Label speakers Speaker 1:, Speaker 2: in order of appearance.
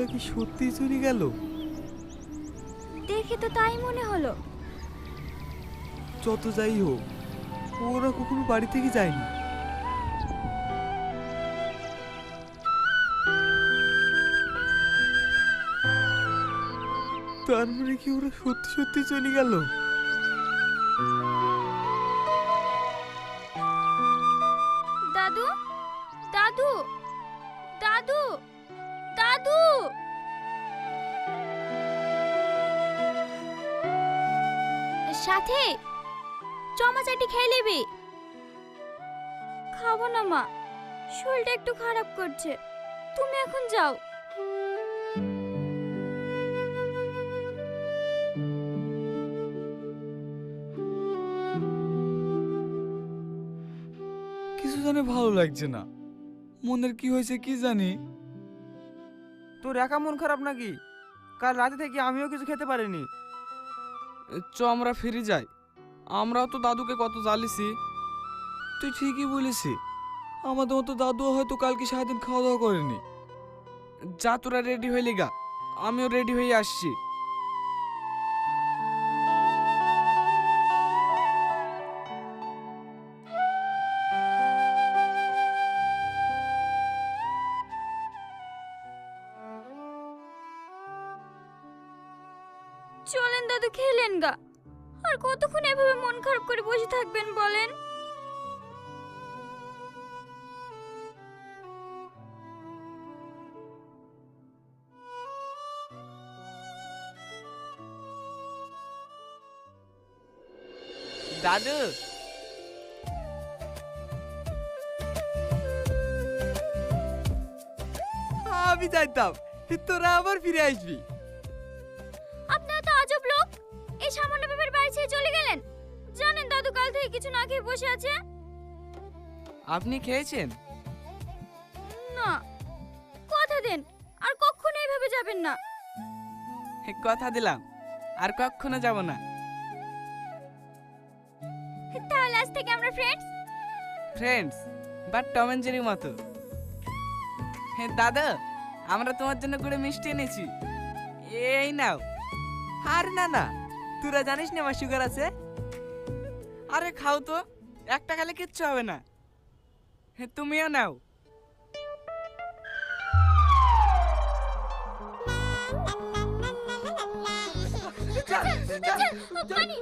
Speaker 1: ওরা কি সত্যি চুরি গেল?
Speaker 2: দেখে তো তাই মনে হলো।
Speaker 1: যত যাই হোক, ওরা কখনো বাড়ি থেকে যায়নি। তার মানে কি ওরা সত্যি সত্যি চলে গেল?
Speaker 2: দাদু, দাদু, দাদু, দাদু। সাথে চমাচাটি খেয়ে নেবে? খাবো না মা, শরীরটা একটু খারাপ করছে। তুমি এখন যাও।
Speaker 1: কিছু জানে ভালো লাগছে না। মনের কি হয়েছে কি জানি।
Speaker 3: তোর একা মন খারাপ নাকি? কাল রাতে থেকে আমিও কিছু খেতে পারিনি।
Speaker 4: চ আমরা ফিরে যাই। আমরাও তো দাদুকে কত জ্বালিছি।
Speaker 1: তুই ঠিকই বলেছি, আমাদের মতো দাদু হয়তো কালকে সারাদিন খাওয়া দাওয়া করেনি।
Speaker 4: যা তোরা রেডি হইলি গা, আমিও রেডি হয়ে আসছি।
Speaker 2: চলেন দাদু, খেলেন গা। আর কতক্ষণ এভাবে মন খারাপ করে বসে থাকবেন বলেন?
Speaker 3: দাদু,
Speaker 1: আমি জানতাম তোরা আবার ফিরে আসবি।
Speaker 2: আপনারা তো আজব লোক। এই সামান্য ব্যাপারে বাড়ি ছেড়ে চলে গেলেন। জানেন দাদু কাল থেকে কিছু না খেয়ে বসে আছে।
Speaker 4: আপনি খেয়েছেন?
Speaker 2: না, কথা দেন আর কখনো এইভাবে যাবেন না।
Speaker 4: কথা দিলাম, আর কখনো যাব না।
Speaker 2: তাহলে আজ থেকে আমরা friends.
Speaker 4: Friends but Tom and জেরির মতো। হ্যাঁ দাদা, আমরা তোমার জন্য করে মিষ্টি এনেছি, এই নাও।
Speaker 3: আর না না, তোরা জানিস না আমার সুগার আছে।
Speaker 4: আরে খাও তো, একটা খেলে কিচ্ছু হবে না। হ্যাঁ তুমিও নাও।
Speaker 2: পানি,